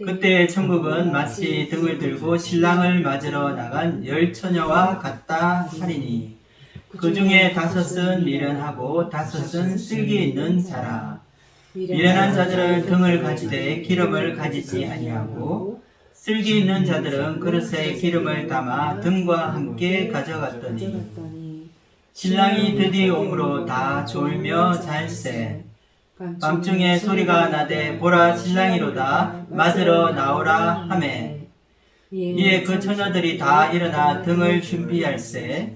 그때 천국은 마치 등을 들고 신랑을 맞으러 나간 열 처녀와 같다 하리니 그 중에 다섯은 미련하고 다섯은 슬기 있는 자라. 미련한 자들은 등을 가지되 기름을 가지지 아니하고 슬기 있는 자들은 그릇에 기름을 담아 등과 함께 가져갔더니 신랑이 드디어 오므로 다 졸며 잘세. 밤중에 소리가 나되 보라 신랑이로다 맞으러 나오라 하매 이에 그 처녀들이 다 일어나 등을 준비할세.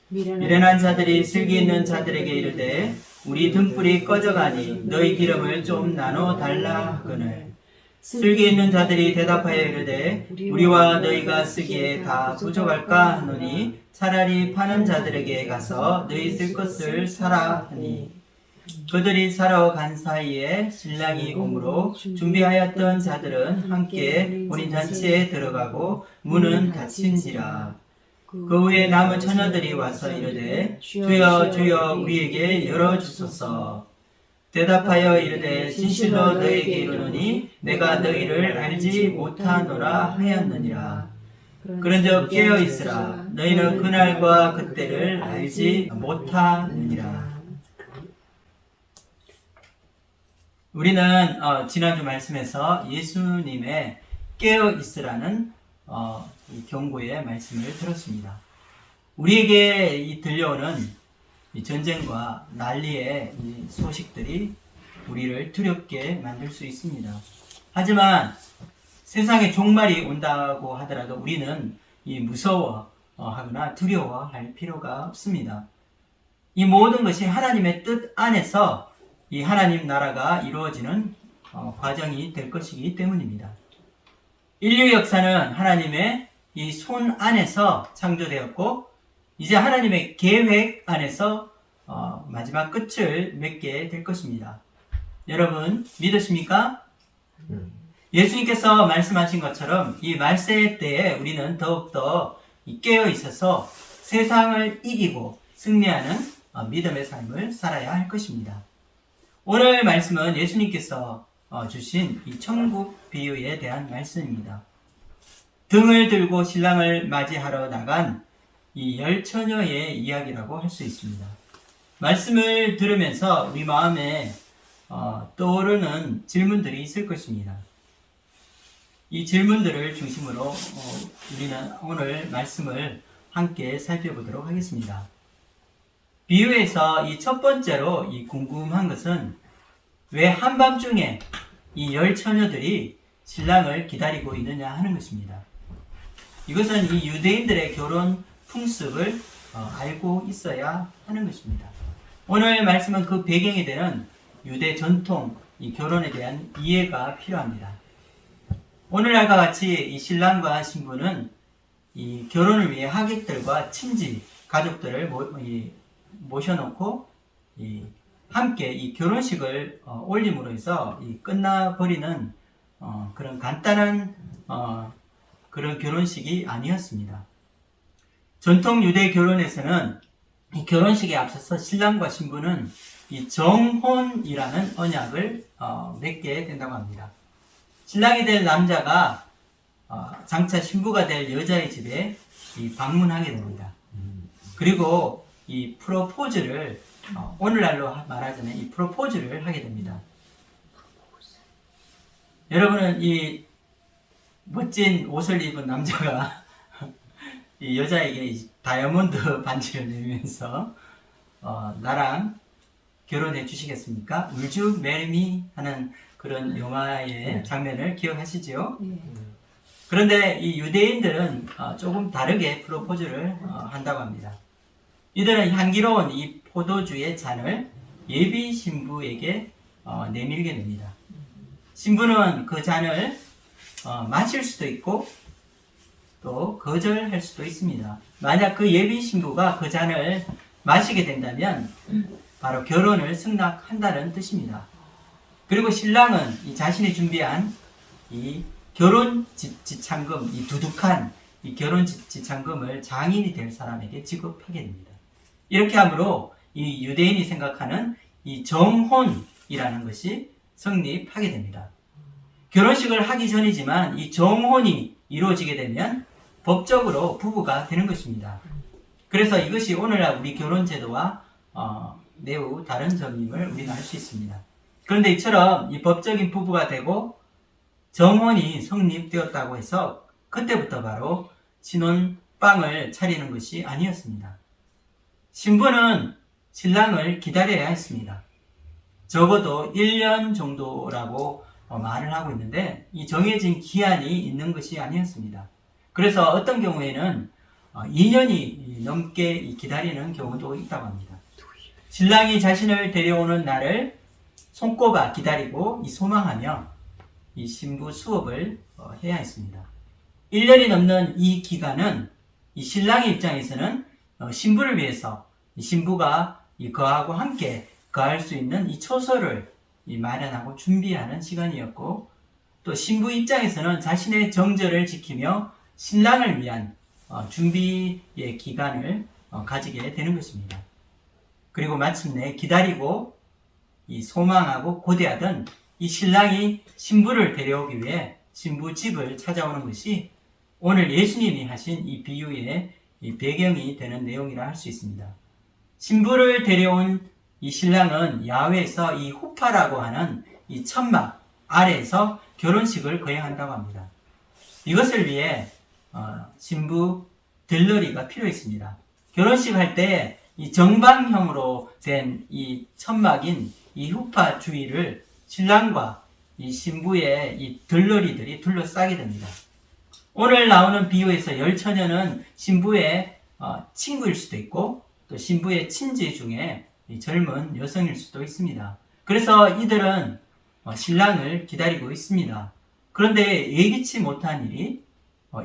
미련한 자들이 슬기 있는 자들에게 이르되 우리 등불이 꺼져가니 너희 기름을 좀 나눠 달라 하거늘 슬기 있는 자들이 대답하여 이르되 우리와 너희가 쓰기에 다 부족할까 하노니 차라리 파는 자들에게 가서 너희 쓸 것을 사라 하니 그들이 사러 간 사이에 신랑이 오므로 준비하였던 자들은 함께 혼인 잔치에 들어가고 문은 닫힌지라. 그 후에 남은 처녀들이 와서 이르되 주여 주여 우리에게 열어주소서. 대답하여 이르되 진실로 너희에게 이르노니 내가 너희를 알지 못하노라 하였느니라. 그런즉 깨어있으라. 너희는 그날과 그때를 알지 못하느니라. 우리는 지난주 말씀에서 예수님의 깨어있으라는 이 경고의 말씀을 들었습니다. 우리에게 들려오는 이 전쟁과 난리의 이 소식들이 우리를 두렵게 만들 수 있습니다. 하지만 세상에 종말이 온다고 하더라도 우리는 이 무서워하거나 두려워할 필요가 없습니다. 이 모든 것이 하나님의 뜻 안에서 이 하나님 나라가 이루어지는 과정이 될 것이기 때문입니다. 인류 역사는 하나님의 이 손 안에서 창조되었고 이제 하나님의 계획 안에서 마지막 끝을 맺게 될 것입니다. 여러분 믿으십니까? 예수님께서 말씀하신 것처럼 이 말세 때에 우리는 더욱더 깨어 있어서 세상을 이기고 승리하는 믿음의 삶을 살아야 할 것입니다. 오늘 말씀은 예수님께서 주신 이 천국 비유에 대한 말씀입니다. 등을 들고 신랑을 맞이하러 나간 이 열 처녀의 이야기라고 할 수 있습니다. 말씀을 들으면서 우리 마음에 떠오르는 질문들이 있을 것입니다. 이 질문들을 중심으로 우리는 오늘 말씀을 함께 살펴보도록 하겠습니다. 비유에서 이 첫 번째로 이 궁금한 것은 왜 한밤중에 이 열 처녀들이 신랑을 기다리고 있느냐 하는 것입니다. 이것은 이 유대인들의 결혼 풍습을 알고 있어야 하는 것입니다. 오늘 말씀은 그 배경이 되는 유대 전통, 이 결혼에 대한 이해가 필요합니다. 오늘날과 같이 이 신랑과 신부는 이 결혼을 위해 하객들과 친지, 가족들을 모셔놓고 함께 이 결혼식을 올림으로 해서 끝나버리는 그런 간단한 그런 결혼식이 아니었습니다. 전통 유대 결혼에서는 이 결혼식에 앞서서 신랑과 신부는 이 정혼이라는 언약을 맺게 된다고 합니다. 신랑이 될 남자가 장차 신부가 될 여자의 집에 방문하게 됩니다. 그리고 이 프로포즈를 오늘날로 말하자면 이 프로포즈를 하게 됩니다. 여러분은 이 멋진 옷을 입은 남자가 이 여자에게 다이아몬드 반지를 내면서 나랑 결혼해 주시겠습니까? Would you marry me? 하는 그런 영화의 장면을 기억하시죠? 그런데 이 유대인들은 조금 다르게 프로포즈를 한다고 합니다. 이들은 향기로운 이 포도주의 잔을 예비 신부에게 내밀게 됩니다. 신부는 그 잔을 마실 수도 있고 또 거절할 수도 있습니다. 만약 그 예비 신부가 그 잔을 마시게 된다면 바로 결혼을 승낙한다는 뜻입니다. 그리고 신랑은 이 자신이 준비한 이 결혼 지참금, 이 두둑한 이 결혼 지참금을 장인이 될 사람에게 지급하게 됩니다. 이렇게 함으로 이 유대인이 생각하는 이 정혼이라는 것이 성립하게 됩니다. 결혼식을 하기 전이지만 이 정혼이 이루어지게 되면 법적으로 부부가 되는 것입니다. 그래서 이것이 오늘날 우리 결혼제도와 매우 다른 점임을 우리가 알 수 있습니다. 그런데 이처럼 이 법적인 부부가 되고 정혼이 성립되었다고 해서 그때부터 바로 신혼방을 차리는 것이 아니었습니다. 신부는 신랑을 기다려야 했습니다. 적어도 1년 정도라고 말을 하고 있는데 이 정해진 기한이 있는 것이 아니었습니다. 그래서 어떤 경우에는 2년이 넘게 기다리는 경우도 있다고 합니다. 신랑이 자신을 데려오는 날을 손꼽아 기다리고 소망하며 이 신부 수업을 해야 했습니다. 1년이 넘는 이 기간은 이 신랑의 입장에서는 신부를 위해서 이 신부가 그하고 함께 거할 수 있는 이 초소를 마련하고 준비하는 시간이었고, 또 신부 입장에서는 자신의 정절을 지키며 신랑을 위한 준비의 기간을 가지게 되는 것입니다. 그리고 마침내 기다리고 소망하고 고대하던 이 신랑이 신부를 데려오기 위해 신부 집을 찾아오는 것이 오늘 예수님이 하신 이 비유의 배경이 되는 내용이라 할 수 있습니다. 신부를 데려온 이 신랑은 야외에서 이 후파라고 하는 이 천막 아래에서 결혼식을 거행한다고 합니다. 이것을 위해 신부 들러리가 필요했습니다. 결혼식 할 때 이 정방형으로 된 이 천막인 이 후파 주위를 신랑과 이 신부의 이 들러리들이 둘러싸게 됩니다. 오늘 나오는 비유에서 열처녀는 신부의 친구일 수도 있고 또 신부의 친지 중에 젊은 여성일 수도 있습니다. 그래서 이들은 신랑을 기다리고 있습니다. 그런데 예기치 못한 일이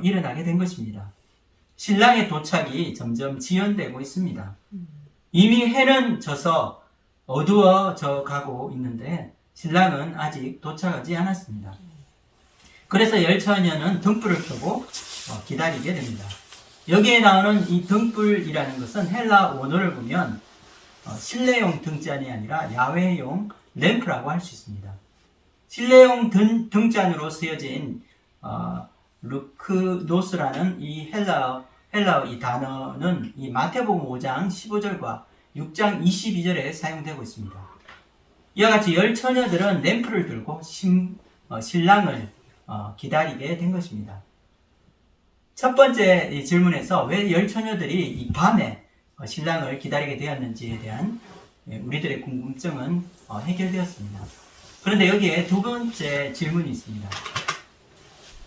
일어나게 된 것입니다. 신랑의 도착이 점점 지연되고 있습니다. 이미 해는 져서 어두워져 가고 있는데 신랑은 아직 도착하지 않았습니다. 그래서 열처녀는 등불을 켜고 기다리게 됩니다. 여기에 나오는 이 등불이라는 것은 헬라 원어를 보면 실내용 등잔이 아니라 야외용 램프라고 할 수 있습니다. 실내용 등잔으로 쓰여진 루크노스라는 이 헬라어 이 단어는 이 마태복음 5장 15절과 6장 22절에 사용되고 있습니다. 이와 같이 열처녀들은 램프를 들고 신랑을 기다리게 된 것입니다. 첫 번째 질문에서 왜 열처녀들이 이 밤에 신랑을 기다리게 되었는지에 대한 우리들의 궁금증은 해결되었습니다. 그런데 여기에 두 번째 질문이 있습니다.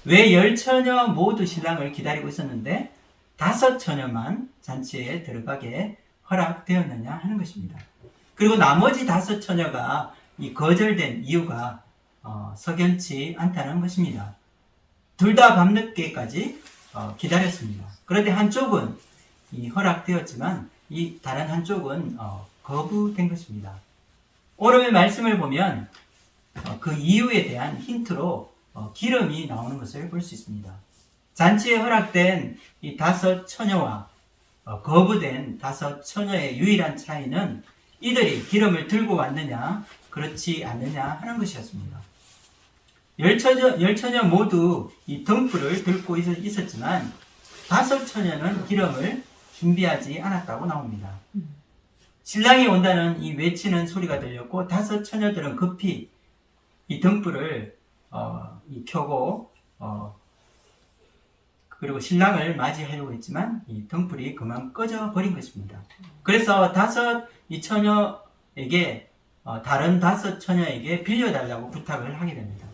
왜 열처녀 모두 신랑을 기다리고 있었는데 5처녀만 잔치에 들어가게 허락되었느냐 하는 것입니다. 그리고 나머지 5처녀가 거절된 이유가 석연치 않다는 것입니다. 둘 다 밤늦게까지 기다렸습니다. 그런데 한쪽은 허락되었지만 이 다른 한쪽은 거부된 것입니다. 오늘 말씀을 보면 그 이유에 대한 힌트로 기름이 나오는 것을 볼 수 있습니다. 잔치에 허락된 이 5처녀와 거부된 5처녀의 유일한 차이는 이들이 기름을 들고 왔느냐 그렇지 않느냐 하는 것이었습니다. 열처녀 모두 이 등불을 들고 있었지만 5처녀는 기름을 준비하지 않았다고 나옵니다. 신랑이 온다는 이 외치는 소리가 들렸고 5처녀들은 급히 이 등불을 켜고 그리고 신랑을 맞이하려고 했지만 이 등불이 그만 꺼져 버린 것입니다. 그래서 이 처녀에게 다른 5처녀에게 빌려달라고 부탁을 하게 됩니다.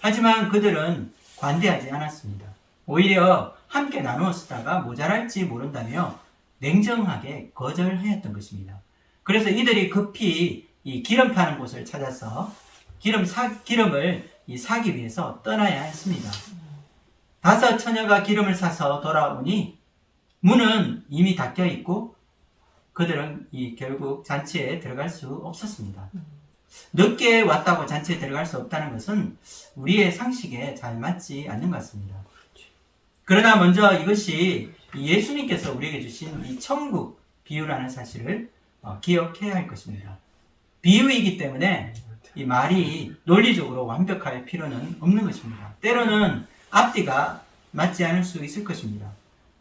하지만 그들은 관대하지 않았습니다. 오히려 함께 나누어 쓰다가 모자랄지 모른다며 냉정하게 거절하였던 것입니다. 그래서 이들이 급히 이 기름 파는 곳을 찾아서 기름을 사기 위해서 떠나야 했습니다. 5처녀가 기름을 사서 돌아오니 문은 이미 닫혀 있고 그들은 결국 잔치에 들어갈 수 없었습니다. 늦게 왔다고 잔치에 들어갈 수 없다는 것은 우리의 상식에 잘 맞지 않는 것 같습니다. 그러나 먼저 이것이 예수님께서 우리에게 주신 이 천국 비유라는 사실을 기억해야 할 것입니다. 비유이기 때문에 이 말이 논리적으로 완벽할 필요는 없는 것입니다. 때로는 앞뒤가 맞지 않을 수 있을 것입니다.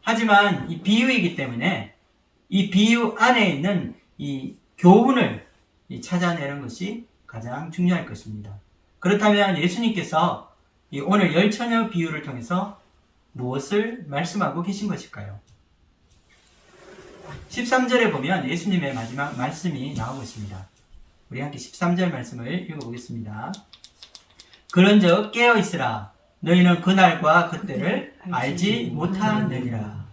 하지만 이 비유이기 때문에 이 비유 안에 있는 이 교훈을 찾아내는 것이 가장 중요할 것입니다. 그렇다면 예수님께서 이 오늘 열처녀 비유를 통해서 무엇을 말씀하고 계신 것일까요? 13절에 보면 예수님의 마지막 말씀이 나오고 있습니다. 우리 함께 13절 말씀을 읽어보겠습니다. 그런즉 깨어있으라. 너희는 그날과 그때를 알지 못하느니라.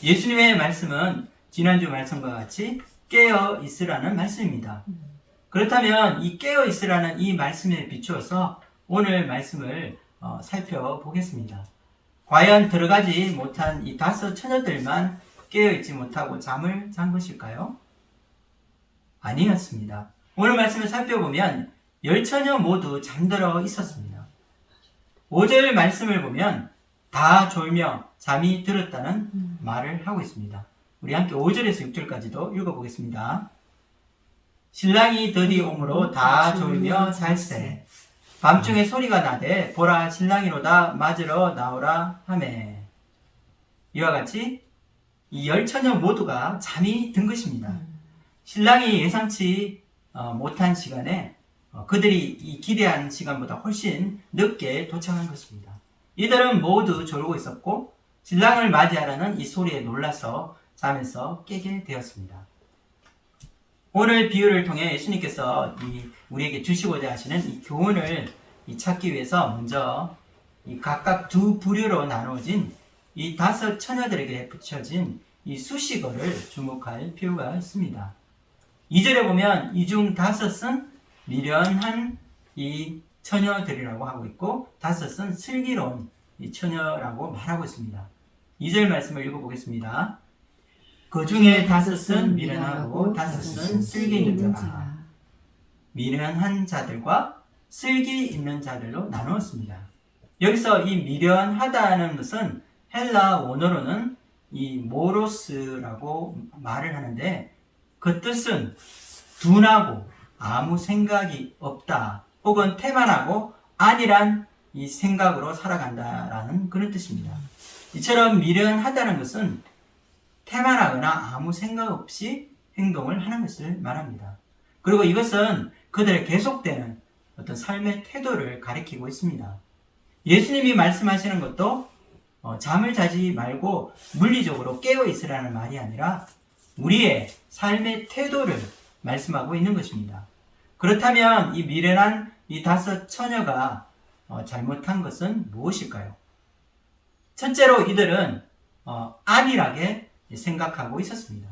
예수님의 말씀은 지난주 말씀과 같이 깨어있으라는 말씀입니다. 그렇다면 이 깨어있으라는 이 말씀에 비추어서 오늘 말씀을 살펴보겠습니다. 과연 들어가지 못한 이 5 처녀들만 깨어있지 못하고 잠을 잔 것일까요? 아니었습니다. 오늘 말씀을 살펴보면 10처녀 모두 잠들어 있었습니다. 5절 말씀을 보면 다 졸며 잠이 들었다는 말을 하고 있습니다. 우리 함께 5절에서 6절까지도 읽어보겠습니다. 신랑이 더디 오므로 다 졸며 잘세. 밤중에 소리가 나되 보라 신랑이로다 맞으러 나오라 하매. 이와 같이 이 10처녀 모두가 잠이 든 것입니다. 신랑이 예상치 못한 시간에 그들이 이 기대한 시간보다 훨씬 늦게 도착한 것입니다. 이들은 모두 졸고 있었고 신랑을 맞이하라는 이 소리에 놀라서 잠에서 깨게 되었습니다. 오늘 비유를 통해 예수님께서 우리에게 주시고자 하시는 이 교훈을 찾기 위해서 먼저 각각 2 부류로 나누어진 이 5 처녀들에게 붙여진 이 수식어를 주목할 필요가 있습니다. 2절에 보면 이 중 5은 미련한 이 처녀들이라고 하고 있고 5은 슬기로운 이 처녀라고 말하고 있습니다. 2절 말씀을 읽어보겠습니다. 그 중에 5은 미련하고 5은 슬기 있는 자라. 미련한 자들과 슬기 있는 자들로 나누었습니다. 여기서 이 미련하다는 것은 헬라 원어로는 이 모로스라고 말을 하는데 그 뜻은 둔하고 아무 생각이 없다 혹은 태만하고 안일한 이 생각으로 살아간다라는 그런 뜻입니다. 이처럼 미련하다는 것은 태만하거나 아무 생각 없이 행동을 하는 것을 말합니다. 그리고 이것은 그들의 계속되는 어떤 삶의 태도를 가리키고 있습니다. 예수님이 말씀하시는 것도 잠을 자지 말고 물리적으로 깨어 있으라는 말이 아니라 우리의 삶의 태도를 말씀하고 있는 것입니다. 그렇다면 이 미련한 이 5 처녀가 잘못한 것은 무엇일까요? 첫째로 이들은 안일하게 생각하고 있었습니다.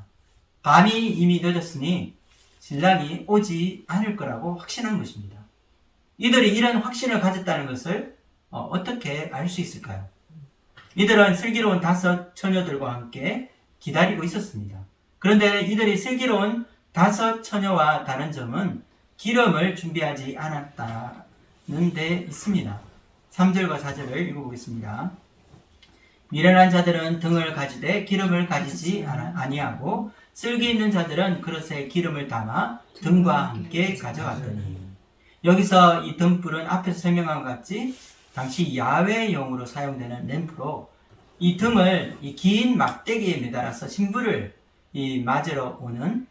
밤이 이미 늦었으니 신랑이 오지 않을 거라고 확신한 것입니다. 이들이 이런 확신을 가졌다는 것을 어떻게 알 수 있을까요? 이들은 슬기로운 5 처녀들과 함께 기다리고 있었습니다. 그런데 이들이 슬기로운 5 처녀와 다른 점은 기름을 준비하지 않았다는 데 있습니다. 3절과 4절을 읽어보겠습니다. 미련한 자들은 등을 가지되 기름을 가지지 아니하고 슬기 있는 자들은 그릇에 기름을 담아 등과 함께 가져갔더니. 여기서 이 등불은 앞에서 설명한 것 같이 당시 야외용으로 사용되는 램프로 이 등을 이 긴 막대기에 매달아서 신부를 맞으러 오는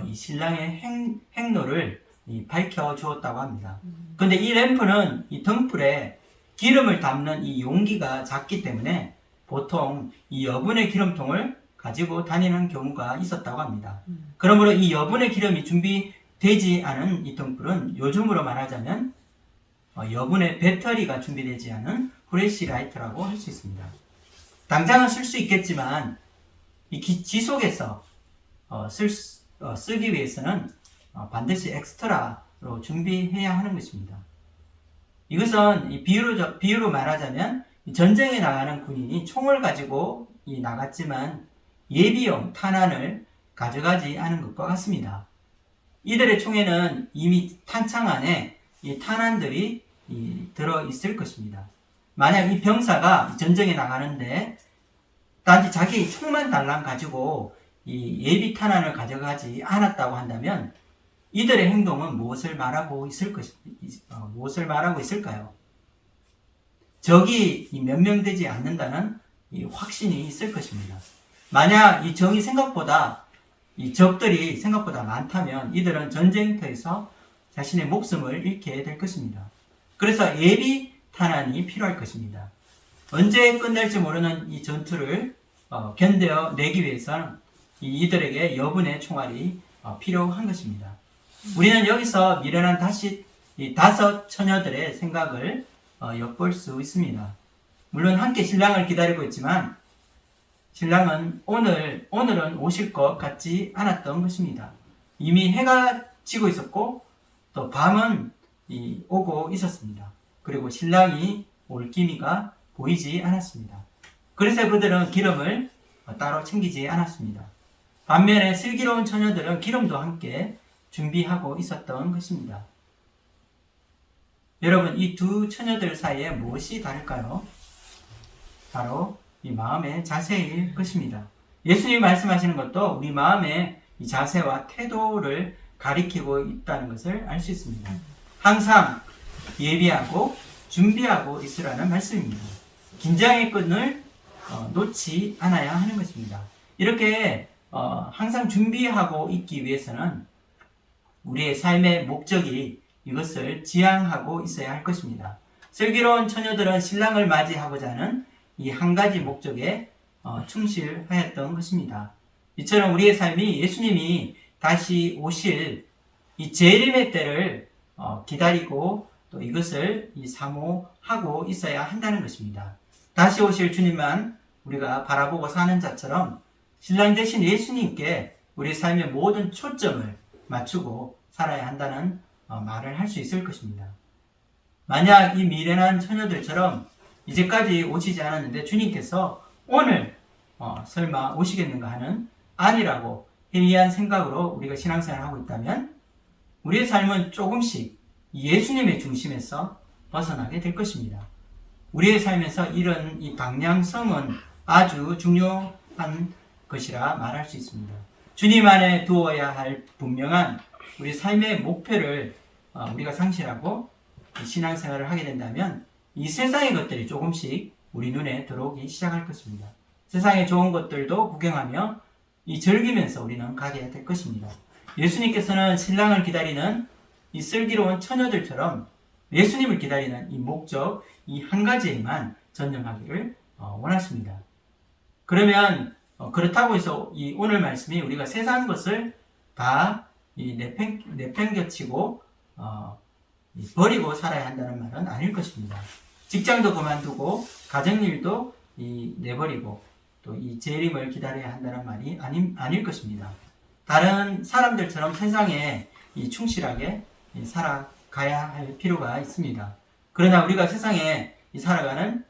이 신랑의 행로를 밝혀 주었다고 합니다. 그런데 이 램프는 이 등불에 기름을 담는 이 용기가 작기 때문에 보통 이 여분의 기름통을 가지고 다니는 경우가 있었다고 합니다. 그러므로 이 여분의 기름이 준비되지 않은 이 등불은 요즘으로 말하자면 여분의 배터리가 준비되지 않은 후레쉬라이트라고 할 수 있습니다. 당장은 쓸 수 있겠지만 이 지속해서 쓰기 위해서는 반드시 엑스트라로 준비해야 하는 것입니다. 이것은 이 비유로 말하자면 전쟁에 나가는 군인이 총을 가지고 나갔지만 예비용 탄환을 가져가지 않은 것과 같습니다. 이들의 총에는 이미 탄창 안에 이 탄환들이 들어 있을 것입니다. 만약 이 병사가 전쟁에 나가는데 단지 자기 총만 달랑 가지고 이 예비 탄환을 가져가지 않았다고 한다면 이들의 행동은 무엇을 말하고 있을까요? 적이 몇 명 되지 않는다는 이 확신이 있을 것입니다. 만약 이 적이 이 적들이 생각보다 많다면 이들은 전쟁터에서 자신의 목숨을 잃게 될 것입니다. 그래서 예비 탄환이 필요할 것입니다. 언제 끝날지 모르는 이 전투를 견뎌내기 위해서는 이들에게 여분의 총알이 필요한 것입니다. 우리는 여기서 미련한 이 5 처녀들의 생각을 엿볼 수 있습니다. 물론 함께 신랑을 기다리고 있지만 신랑은 오늘은 오실 것 같지 않았던 것입니다. 이미 해가 지고 있었고 또 밤은 오고 있었습니다. 그리고 신랑이 올 기미가 보이지 않았습니다. 그래서 그들은 기름을 따로 챙기지 않았습니다. 반면에 슬기로운 처녀들은 기름도 함께 준비하고 있었던 것입니다. 여러분, 이 2 처녀들 사이에 무엇이 다를까요? 바로 이 마음의 자세일 것입니다. 예수님이 말씀하시는 것도 우리 마음의 이 자세와 태도를 가리키고 있다는 것을 알 수 있습니다. 항상 예비하고 준비하고 있으라는 말씀입니다. 긴장의 끈을 놓지 않아야 하는 것입니다. 이렇게 항상 준비하고 있기 위해서는 우리의 삶의 목적이 이것을 지향하고 있어야 할 것입니다. 슬기로운 처녀들은 신랑을 맞이하고자 하는 이 한 가지 목적에 충실하였던 것입니다. 이처럼 우리의 삶이 예수님이 다시 오실 이 재림의 때를 기다리고 또 이것을 사모하고 있어야 한다는 것입니다. 다시 오실 주님만 우리가 바라보고 사는 자처럼 신랑 되신 예수님께 우리 삶의 모든 초점을 맞추고 살아야 한다는 말을 할 수 있을 것입니다. 만약 이 미련한 처녀들처럼 이제까지 오시지 않았는데 주님께서 오늘 설마 오시겠는가 하는 아니라고 해이한 생각으로 우리가 신앙생활을 하고 있다면 우리의 삶은 조금씩 예수님의 중심에서 벗어나게 될 것입니다. 우리의 삶에서 이런 이 방향성은 아주 중요한 것이라 말할 수 있습니다. 주님 안에 두어야 할 분명한 우리 삶의 목표를 우리가 상실하고 신앙생활을 하게 된다면 이 세상의 것들이 조금씩 우리 눈에 들어오기 시작할 것입니다. 세상의 좋은 것들도 구경하며 즐기면서 우리는 가게 될 것입니다. 예수님께서는 신랑을 기다리는 이 슬기로운 처녀들처럼 예수님을 기다리는 이 목적, 이 한 가지에만 전념하기를 원하십니다. 그러면 그렇다고 해서 이 오늘 말씀이 우리가 세상 것을 다 내팽겨치고 버리고 살아야 한다는 말은 아닐 것입니다. 직장도 그만두고 가정일도 내버리고 또 이 재림을 기다려야 한다는 말이 아닐 것입니다. 다른 사람들처럼 세상에 충실하게 살아가야 할 필요가 있습니다. 그러나 우리가 세상에 살아가는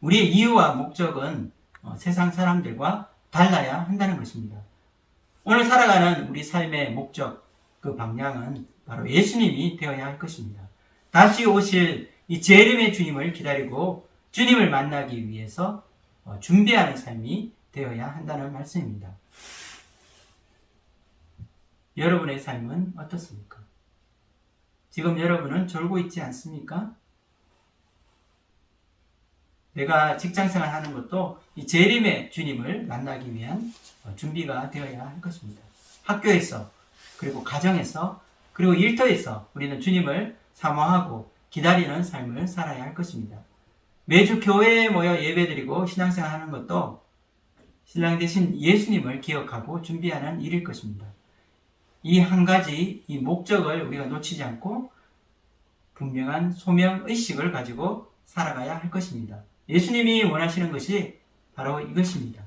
우리의 이유와 목적은 세상 사람들과 달라야 한다는 것입니다. 오늘 살아가는 우리 삶의 목적, 그 방향은 바로 예수님이 되어야 할 것입니다. 다시 오실 이 재림의 주님을 기다리고 주님을 만나기 위해서 준비하는 삶이 되어야 한다는 말씀입니다. 여러분의 삶은 어떻습니까? 지금 여러분은 졸고 있지 않습니까? 내가 직장생활 하는 것도 이 재림의 주님을 만나기 위한 준비가 되어야 할 것입니다. 학교에서, 그리고 가정에서, 그리고 일터에서 우리는 주님을 사모하고 기다리는 삶을 살아야 할 것입니다. 매주 교회에 모여 예배드리고 신앙생활 하는 것도 신랑 되신 예수님을 기억하고 준비하는 일일 것입니다. 이 한 가지, 이 목적을 우리가 놓치지 않고 분명한 소명의식을 가지고 살아가야 할 것입니다. 예수님이 원하시는 것이 바로 이것입니다.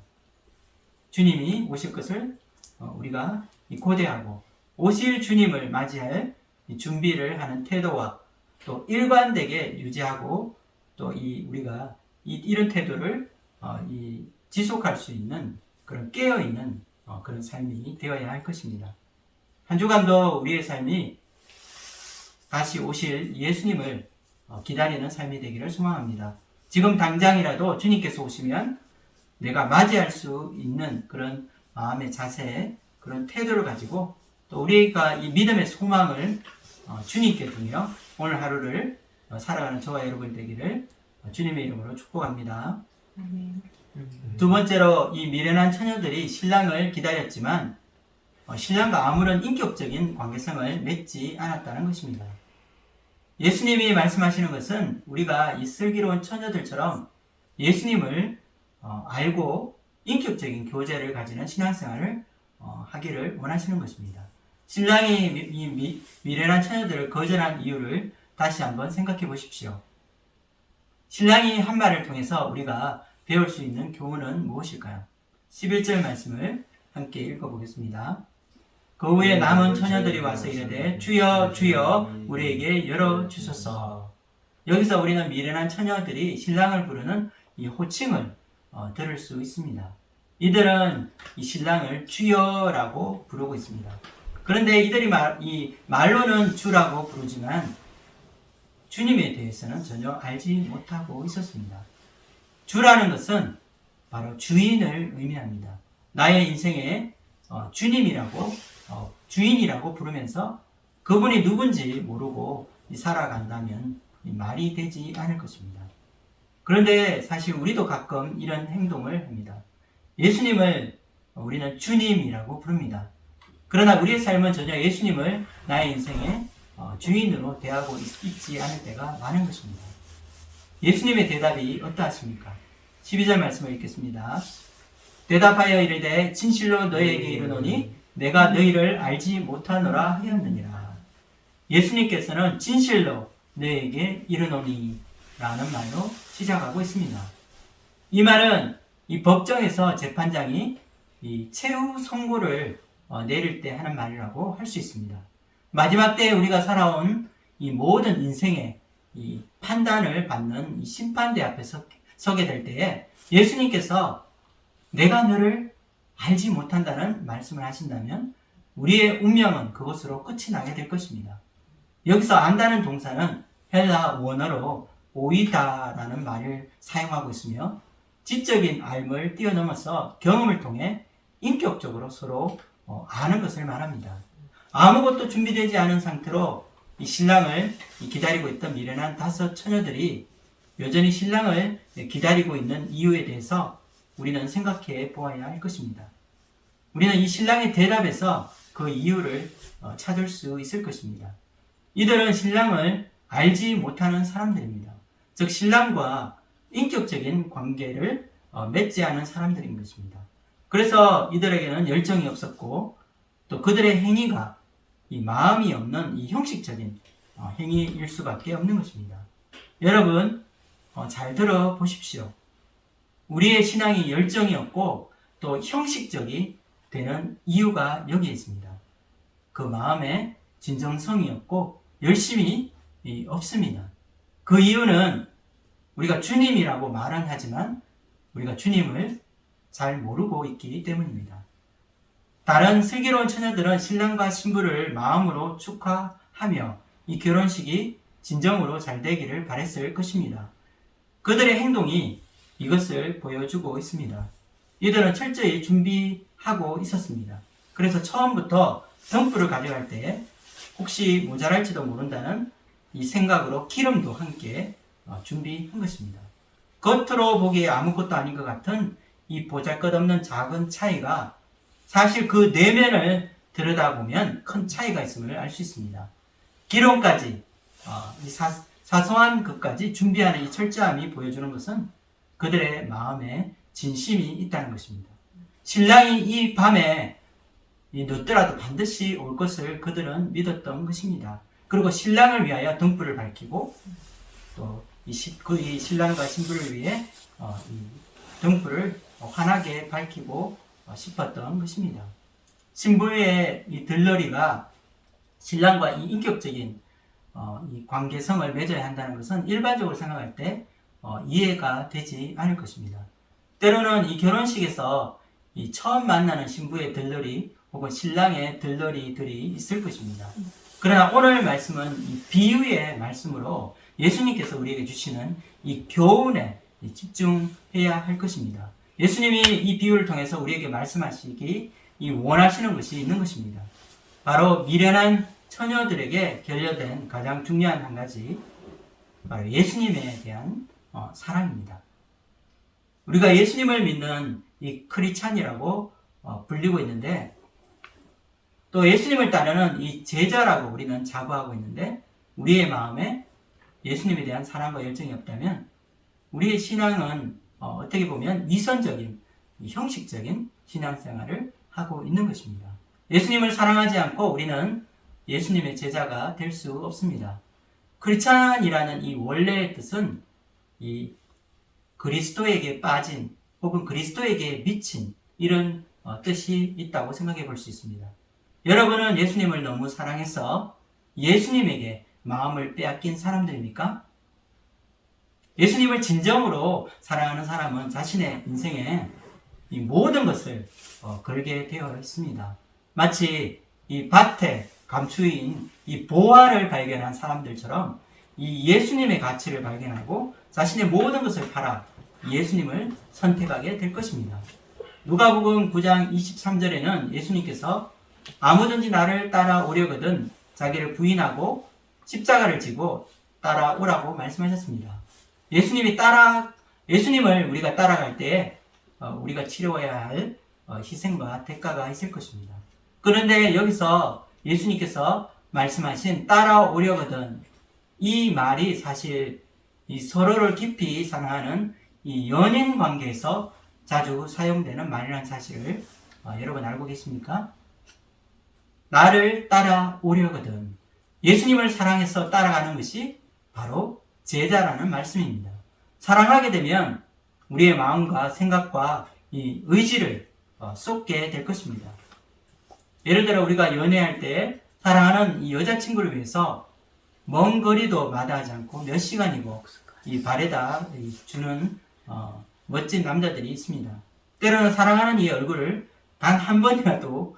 주님이 오실 것을 우리가 고대하고 오실 주님을 맞이할 준비를 하는 태도와 또 일관되게 유지하고 또 우리가 이런 태도를 지속할 수 있는 그런 깨어있는 그런 삶이 되어야 할 것입니다. 한 주간도 우리의 삶이 다시 오실 예수님을 기다리는 삶이 되기를 소망합니다. 지금 당장이라도 주님께서 오시면 내가 맞이할 수 있는 그런 마음의 자세, 그런 태도를 가지고 또 우리가 이 믿음의 소망을 주님께 두며 오늘 하루를 살아가는 저와 여러분 되기를 주님의 이름으로 축복합니다. 두 번째로 이 미련한 처녀들이 신랑을 기다렸지만 신랑과 아무런 인격적인 관계성을 맺지 않았다는 것입니다. 예수님이 말씀하시는 것은 우리가 이 슬기로운 처녀들처럼 예수님을 알고 인격적인 교제를 가지는 신앙생활을 하기를 원하시는 것입니다. 신랑이 이 미련한 처녀들을 거절한 이유를 다시 한번 생각해 보십시오. 신랑이 한 말을 통해서 우리가 배울 수 있는 교훈은 무엇일까요? 11절 말씀을 함께 읽어보겠습니다. 그 후에 남은 처녀들이 와서 이르되 주여 주여 우리에게 열어주소서. 여기서 우리는 미련한 처녀들이 신랑을 부르는 이 호칭을 들을 수 있습니다. 이들은 이 신랑을 주여라고 부르고 있습니다. 그런데 이들이 말로는 주라고 부르지만 주님에 대해서는 전혀 알지 못하고 있었습니다. 주라는 것은 바로 주인을 의미합니다. 나의 인생의 주인이라고 부르면서 그분이 누군지 모르고 살아간다면 말이 되지 않을 것입니다. 그런데 사실 우리도 가끔 이런 행동을 합니다. 예수님을 우리는 주님이라고 부릅니다. 그러나 우리의 삶은 전혀 예수님을 나의 인생의 주인으로 대하고 있지 않을 때가 많은 것입니다. 예수님의 대답이 어떠하십니까? 12절 말씀을 읽겠습니다. 대답하여 이르되 진실로 너희에게 이르노니 내가 너희를 알지 못하노라 하였느니라. 예수님께서는 진실로 너희에게 이르노니 라는 말로 시작하고 있습니다. 이 말은 이 법정에서 재판장이 이 최후 선고를 내릴 때 하는 말이라고 할 수 있습니다. 마지막 때에 우리가 살아온 이 모든 인생의 이 판단을 받는 이 심판대 앞에 서게 될 때에 예수님께서 내가 너를 알지 못한다는 말씀을 하신다면 우리의 운명은 그것으로 끝이 나게 될 것입니다. 여기서 안다는 동사는 헬라 원어로 오이다라는 말을 사용하고 있으며 지적인 알을 뛰어넘어서 경험을 통해 인격적으로 서로 아는 것을 말합니다. 아무것도 준비되지 않은 상태로 이 신랑을 기다리고 있던 미련한 5 처녀들이 여전히 신랑을 기다리고 있는 이유에 대해서 우리는 생각해 보아야 할 것입니다. 우리는 이 신랑의 대답에서 그 이유를 찾을 수 있을 것입니다. 이들은 신랑을 알지 못하는 사람들입니다. 즉 신랑과 인격적인 관계를 맺지 않은 사람들인 것입니다. 그래서 이들에게는 열정이 없었고 또 그들의 행위가 이 마음이 없는 이 형식적인 행위일 수밖에 없는 것입니다. 여러분 잘 들어보십시오. 우리의 신앙이 열정이 없고 또 형식적이 되는 이유가 여기에 있습니다. 그 마음에 진정성이 없고 열심이 없습니다. 그 이유는 우리가 주님이라고 말은 하지만 우리가 주님을 잘 모르고 있기 때문입니다. 다른 슬기로운 처녀들은 신랑과 신부를 마음으로 축하하며 이 결혼식이 진정으로 잘 되기를 바랬을 것입니다. 그들의 행동이 이것을 보여주고 있습니다. 이들은 철저히 준비하고 있었습니다. 그래서 처음부터 등불을 가져갈 때 혹시 모자랄지도 모른다는 이 생각으로 기름도 함께 준비한 것입니다. 겉으로 보기에 아무것도 아닌 것 같은 이 보잘것없는 작은 차이가 사실 그 내면을 들여다보면 큰 차이가 있음을 알 수 있습니다. 기름까지 사소한 것까지 준비하는 이 철저함이 보여주는 것은 그들의 마음에 진심이 있다는 것입니다. 신랑이 이 밤에 늦더라도 반드시 올 것을 그들은 믿었던 것입니다. 그리고 신랑을 위하여 등불을 밝히고 또 이 신랑과 신부를 위해 이 등불을 환하게 밝히고 싶었던 것입니다. 신부의 이 들러리가 신랑과 이 인격적인 이 관계성을 맺어야 한다는 것은 일반적으로 생각할 때 이해가 되지 않을 것입니다. 때로는 이 결혼식에서 이 처음 만나는 신부의 들러리 혹은 신랑의 들러리들이 있을 것입니다. 그러나 오늘 말씀은 이 비유의 말씀으로 예수님께서 우리에게 주시는 이 교훈에 집중해야 할 것입니다. 예수님이 이 비유를 통해서 우리에게 말씀하시기 원하시는 것이 있는 것입니다. 바로 미련한 처녀들에게 결여된 가장 중요한 한 가지, 바로 예수님에 대한 사랑입니다. 우리가 예수님을 믿는 이 크리스찬이라고 불리고 있는데, 또 예수님을 따르는 이 제자라고 우리는 자부하고 있는데, 우리의 마음에 예수님에 대한 사랑과 열정이 없다면 우리의 신앙은 어떻게 보면 위선적인, 형식적인 신앙생활을 하고 있는 것입니다. 예수님을 사랑하지 않고 우리는 예수님의 제자가 될 수 없습니다. 크리스찬이라는 이 원래의 뜻은 이 그리스도에게 빠진 혹은 그리스도에게 미친 이런 뜻이 있다고 생각해 볼 수 있습니다. 여러분은 예수님을 너무 사랑해서 예수님에게 마음을 빼앗긴 사람들입니까? 예수님을 진정으로 사랑하는 사람은 자신의 인생에 이 모든 것을 걸게 되어 있습니다. 마치 이 밭에 감추인 이 보화를 발견한 사람들처럼 이 예수님의 가치를 발견하고 자신의 모든 것을 팔아 예수님을 선택하게 될 것입니다. 누가복음 9장 23절에는 예수님께서 아무든지 나를 따라오려거든 자기를 부인하고 십자가를 지고 따라오라고 말씀하셨습니다. 예수님을 우리가 따라갈 때 우리가 치러야 할 희생과 대가가 있을 것입니다. 그런데 여기서 예수님께서 말씀하신 따라오려거든, 이 말이 사실 이 서로를 깊이 사랑하는 이 연인 관계에서 자주 사용되는 말이라는 사실을 여러분 알고 계십니까? 나를 따라오려거든. 예수님을 사랑해서 따라가는 것이 바로 제자라는 말씀입니다. 사랑하게 되면 우리의 마음과 생각과 이 의지를 쏟게 될 것입니다. 예를 들어 우리가 연애할 때 사랑하는 이 여자친구를 위해서 먼 거리도 마다하지 않고 몇 시간이고 이 발에다 주는 멋진 남자들이 있습니다. 때로는 사랑하는 이 얼굴을 단 한 번이라도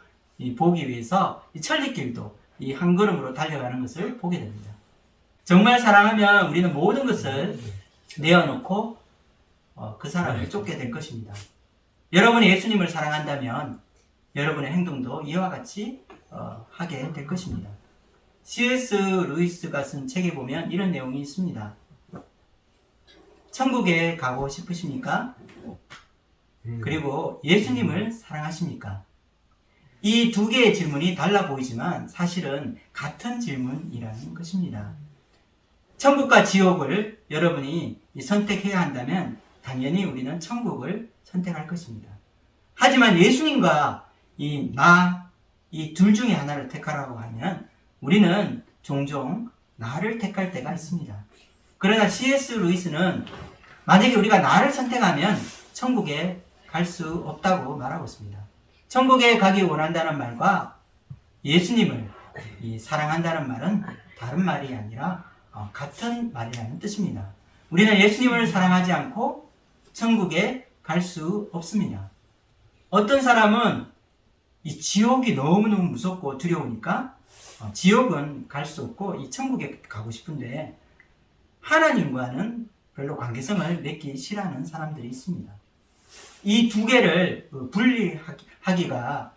보기 위해서 이 천리길도 이 한 걸음으로 달려가는 것을 보게 됩니다. 정말 사랑하면 우리는 모든 것을 내어놓고 그 사람을 쫓게 될 것입니다. 여러분이 예수님을 사랑한다면 여러분의 행동도 이와 같이 하게 될 것입니다. C.S. 루이스가 쓴 책에 보면 이런 내용이 있습니다. 천국에 가고 싶으십니까? 그리고 예수님을 사랑하십니까? 이 두 개의 질문이 달라 보이지만 사실은 같은 질문이라는 것입니다. 천국과 지옥을 여러분이 선택해야 한다면 당연히 우리는 천국을 선택할 것입니다. 하지만 예수님과 이 둘 중에 하나를 택하라고 하면 우리는 종종 나를 택할 때가 있습니다. 그러나 C.S. 루이스는 만약에 우리가 나를 선택하면 천국에 갈 수 없다고 말하고 있습니다. 천국에 가기 원한다는 말과 예수님을 사랑한다는 말은 다른 말이 아니라 같은 말이라는 뜻입니다. 우리는 예수님을 사랑하지 않고 천국에 갈 수 없습니다. 어떤 사람은 이 지옥이 너무너무 무섭고 두려우니까 지옥은 갈 수 없고 이 천국에 가고 싶은데 하나님과는 별로 관계성을 맺기 싫어하는 사람들이 있습니다. 이 두 개를 분리하기가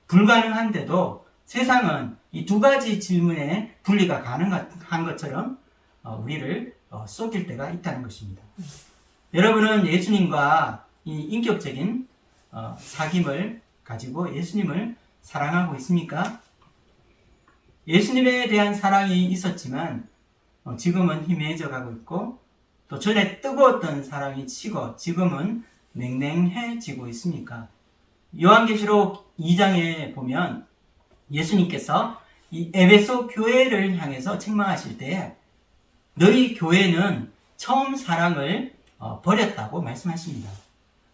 불가능한데도 세상은 이 두 가지 질문에 분리가 가능한 것처럼 우리를 속일 때가 있다는 것입니다. 여러분은 예수님과 이 인격적인 사귐을 가지고 예수님을 사랑하고 있습니까? 예수님에 대한 사랑이 있었지만 지금은 희미해져 가고 있고, 또 전에 뜨거웠던 사랑이 식어 지금은 냉랭해지고 있습니까? 요한계시록 2장에 보면 예수님께서 이 에베소 교회를 향해서 책망하실 때 너희 교회는 처음 사랑을 버렸다고 말씀하십니다.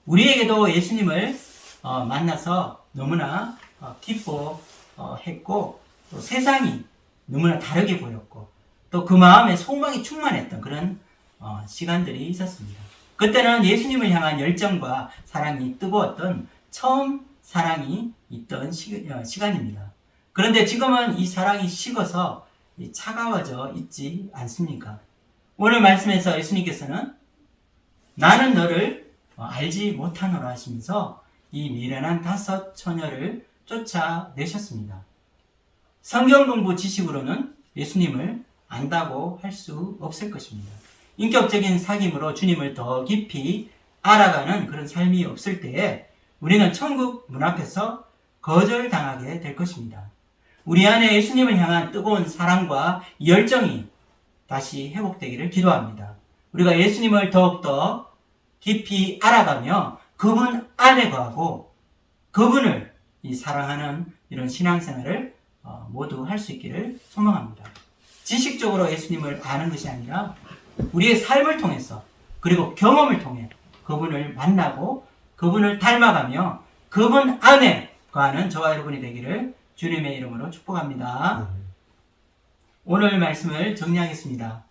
우리에게도 예수님을 만나서 너무나 기뻐했고, 또 세상이 너무나 다르게 보였고, 또 그 마음에 소망이 충만했던 그런 시간들이 있었습니다. 그때는 예수님을 향한 열정과 사랑이 뜨거웠던 처음 사랑이 있던 시간입니다. 그런데 지금은 이 사랑이 식어서 차가워져 있지 않습니까? 오늘 말씀에서 예수님께서는 나는 너를 알지 못하노라 하시면서 이 미련한 5 처녀를 쫓아내셨습니다. 성경 공부 지식으로는 예수님을 안다고 할 수 없을 것입니다. 인격적인 사귐으로 주님을 더 깊이 알아가는 그런 삶이 없을 때에 우리는 천국 문 앞에서 거절당하게 될 것입니다. 우리 안에 예수님을 향한 뜨거운 사랑과 열정이 다시 회복되기를 기도합니다. 우리가 예수님을 더욱더 깊이 알아가며 그분 안에 거하고 그분을 사랑하는 이런 신앙생활을 모두 할 수 있기를 소망합니다. 지식적으로 예수님을 아는 것이 아니라 우리의 삶을 통해서 그리고 경험을 통해 그분을 만나고 그분을 닮아가며 그분 안에 거하는 저와 여러분이 되기를 주님의 이름으로 축복합니다. 오늘 말씀을 정리하겠습니다.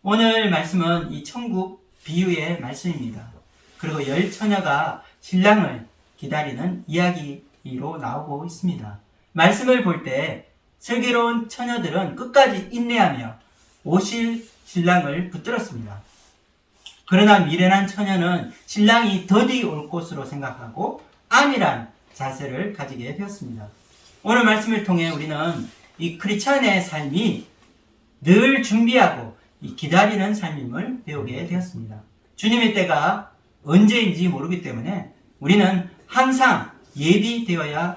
오늘 말씀은 이 천국 비유의 말씀입니다. 그리고 열 처녀가 신랑을 기다리는 이야기로 나오고 있습니다. 말씀을 볼 때 슬기로운 처녀들은 끝까지 인내하며 오실 신랑을 붙들었습니다. 그러나 미련한 처녀는 신랑이 더디 올 것으로 생각하고 안일한 자세를 가지게 되었습니다. 오늘 말씀을 통해 우리는 이 크리스찬의 삶이 늘 준비하고 기다리는 삶임을 배우게 되었습니다. 주님의 때가 언제인지 모르기 때문에 우리는 항상 예비되어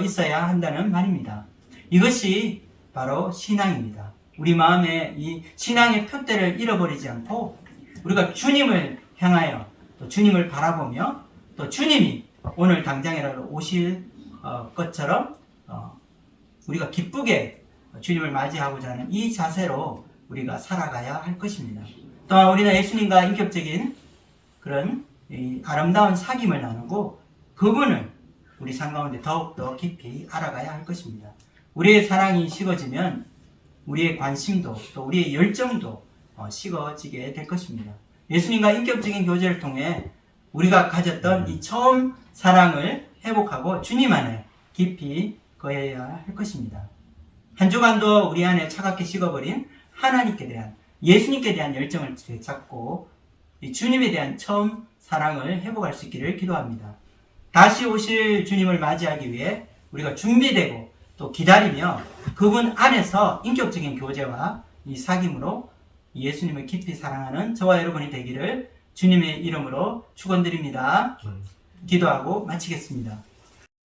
있어야 한다는 말입니다. 이것이 바로 신앙입니다. 우리 마음에 이 신앙의 표대를 잃어버리지 않고 우리가 주님을 향하여 또 주님을 바라보며 또 주님이 오늘 당장이라도 오실 것처럼 우리가 기쁘게 주님을 맞이하고자 하는 이 자세로 우리가 살아가야 할 것입니다. 또한 우리는 예수님과 인격적인 그런 아름다운 사귐을 나누고 그분을 우리 삶 가운데 더욱더 깊이 알아가야 할 것입니다. 우리의 사랑이 식어지면 우리의 관심도 또 우리의 열정도 식어지게 될 것입니다. 예수님과 인격적인 교제를 통해 우리가 가졌던 이 처음 사랑을 회복하고 주님 안에 깊이 거해야 할 것입니다. 한 주간도 우리 안에 차갑게 식어버린 하나님께 대한 예수님께 대한 열정을 되찾고 이 주님에 대한 처음 사랑을 회복할 수 있기를 기도합니다. 다시 오실 주님을 맞이하기 위해 우리가 준비되고 또 기다리며 그분 안에서 인격적인 교제와 이 사귐으로 예수님을 깊이 사랑하는 저와 여러분이 되기를 주님의 이름으로 축원드립니다. 기도하고 마치겠습니다.